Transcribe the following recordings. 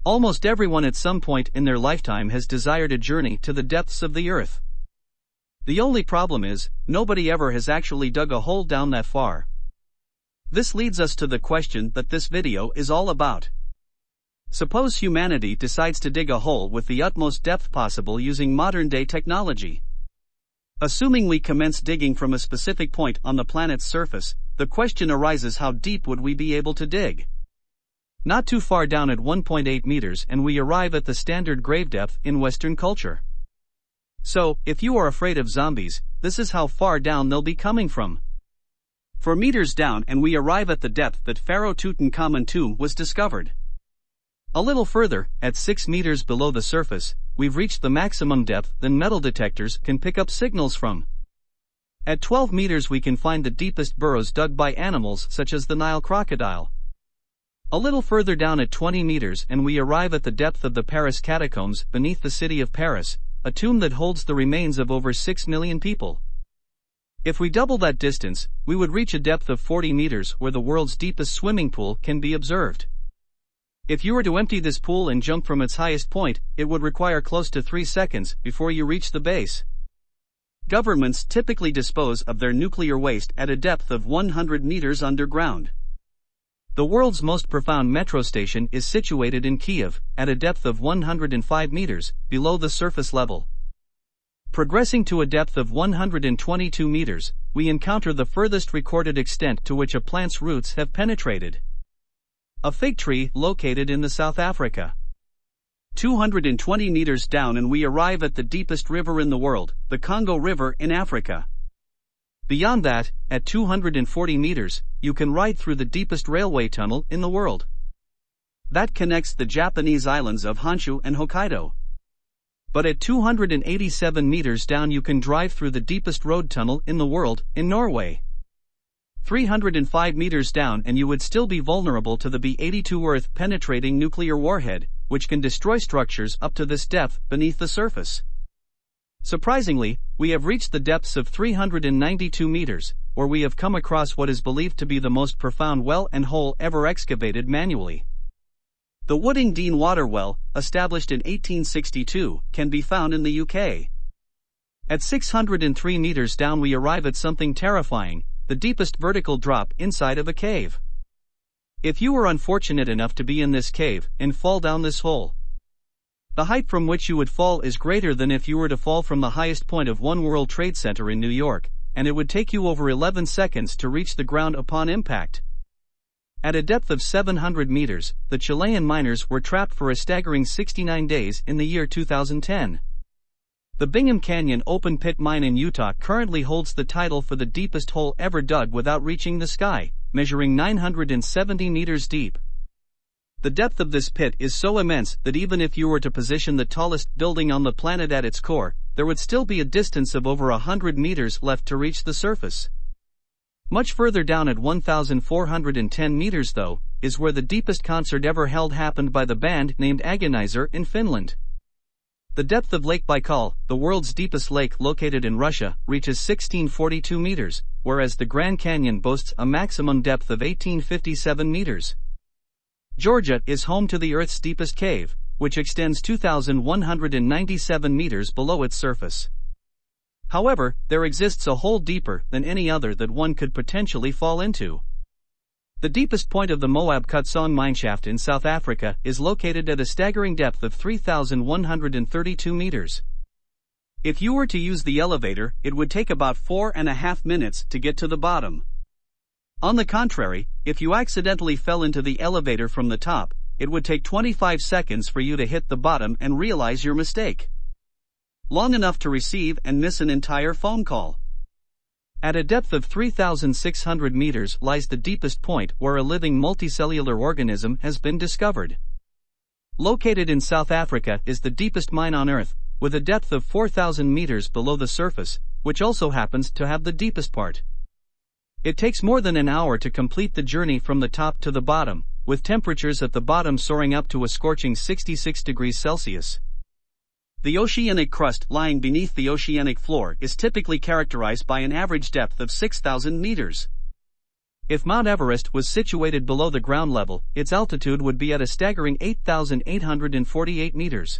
Almost everyone at some point in their lifetime has desired a journey to the depths of the earth. The only problem is, nobody ever has actually dug a hole down that far. This leads us to the question that this video is all about. Suppose humanity decides to dig a hole with the utmost depth possible using modern-day technology. Assuming we commence digging from a specific point on the planet's surface, the question arises: how deep would we be able to dig? Not too far down at 1.8 meters and we arrive at the standard grave depth in Western culture. So, if you are afraid of zombies, this is how far down they'll be coming from. 4 meters down and we arrive at the depth that Pharaoh Tutankhamun tomb was discovered. A little further, at 6 meters below the surface, we've reached the maximum depth that metal detectors can pick up signals from. At 12 meters we can find the deepest burrows dug by animals such as the Nile crocodile. A little further down at 20 meters and we arrive at the depth of the Paris catacombs beneath the city of Paris, a tomb that holds the remains of over 6 million people. If we double that distance, we would reach a depth of 40 meters where the world's deepest swimming pool can be observed. If you were to empty this pool and jump from its highest point, it would require close to 3 seconds before you reach the base. Governments typically dispose of their nuclear waste at a depth of 100 meters underground. The world's most profound metro station is situated in Kiev, at a depth of 105 meters, below the surface level. Progressing to a depth of 122 meters, we encounter the furthest recorded extent to which a plant's roots have penetrated. A fig tree located in the South Africa. 220 meters down and we arrive at the deepest river in the world, the Congo River in Africa. Beyond that, at 240 meters, you can ride through the deepest railway tunnel in the world. That connects the Japanese islands of Honshu and Hokkaido. But at 287 meters down you can drive through the deepest road tunnel in the world, in Norway. 305 meters down and you would still be vulnerable to the B-82 Earth-penetrating nuclear warhead, which can destroy structures up to this depth beneath the surface. Surprisingly, we have reached the depths of 392 meters, where we have come across what is believed to be the most profound well and hole ever excavated manually. The Wooding Dean water well, established in 1862, can be found in the UK. At 603 meters down we arrive at something terrifying: the deepest vertical drop inside of a cave. If you were unfortunate enough to be in this cave and fall down this hole, the height from which you would fall is greater than if you were to fall from the highest point of One World Trade Center in New York, and it would take you over 11 seconds to reach the ground upon impact. At a depth of 700 meters, the Chilean miners were trapped for a staggering 69 days in the year 2010. The Bingham Canyon open pit mine in Utah currently holds the title for the deepest hole ever dug without reaching the sky, measuring 970 meters deep. The depth of this pit is so immense that even if you were to position the tallest building on the planet at its core, there would still be a distance of over 100 meters left to reach the surface. Much further down at 1,410 meters though, is where the deepest concert ever held happened by the band named Agonizer in Finland. The depth of Lake Baikal, the world's deepest lake located in Russia, reaches 1,642 meters, whereas the Grand Canyon boasts a maximum depth of 1,857 meters. Georgia is home to the Earth's deepest cave, which extends 2,197 meters below its surface. However, there exists a hole deeper than any other that one could potentially fall into. The deepest point of the Moab Kutsong mineshaft in South Africa is located at a staggering depth of 3,132 meters. If you were to use the elevator, it would take about 4.5 minutes to get to the bottom. On the contrary, if you accidentally fell into the elevator from the top, it would take 25 seconds for you to hit the bottom and realize your mistake. Long enough to receive and miss an entire phone call. At a depth of 3,600 meters lies the deepest point where a living multicellular organism has been discovered. Located in South Africa is the deepest mine on Earth, with a depth of 4,000 meters below the surface, which also happens to have the deepest part. It takes more than an hour to complete the journey from the top to the bottom, with temperatures at the bottom soaring up to a scorching 66 degrees Celsius. The oceanic crust lying beneath the oceanic floor is typically characterized by an average depth of 6,000 meters. If Mount Everest was situated below the ground level, its altitude would be at a staggering 8,848 meters.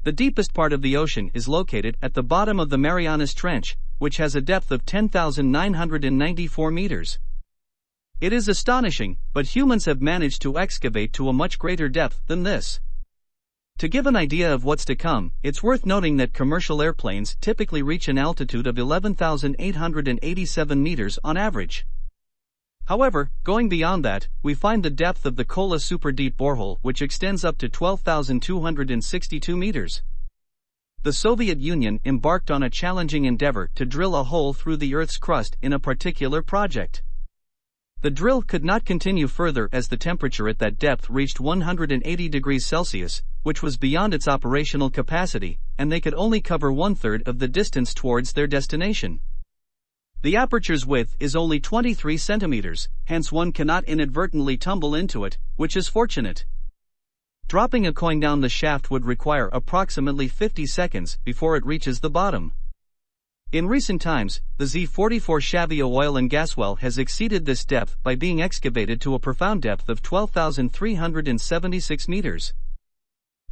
The deepest part of the ocean is located at the bottom of the Marianas Trench, which has a depth of 10,994 meters. It is astonishing, but humans have managed to excavate to a much greater depth than this. To give an idea of what's to come, it's worth noting that commercial airplanes typically reach an altitude of 11,887 meters on average. However, going beyond that, we find the depth of the Kola Super Deep Borehole, which extends up to 12,262 meters. The Soviet Union embarked on a challenging endeavor to drill a hole through the Earth's crust in a particular project. The drill could not continue further as the temperature at that depth reached 180 degrees Celsius, which was beyond its operational capacity, and they could only cover 1/3 of the distance towards their destination. The aperture's width is only 23 centimeters, hence one cannot inadvertently tumble into it, which is fortunate. Dropping a coin down the shaft would require approximately 50 seconds before it reaches the bottom. In recent times, the Z-44 Shavia oil and gas well has exceeded this depth by being excavated to a profound depth of 12,376 meters.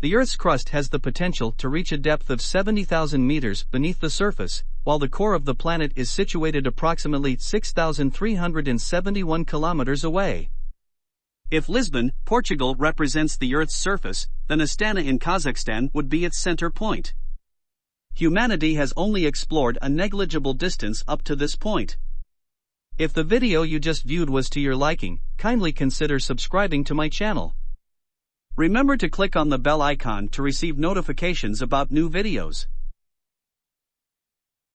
The Earth's crust has the potential to reach a depth of 70,000 meters beneath the surface, while the core of the planet is situated approximately 6,371 kilometers away. If Lisbon, Portugal represents the Earth's surface, then Astana in Kazakhstan would be its center point. Humanity has only explored a negligible distance up to this point. If the video you just viewed was to your liking, kindly consider subscribing to my channel. Remember to click on the bell icon to receive notifications about new videos.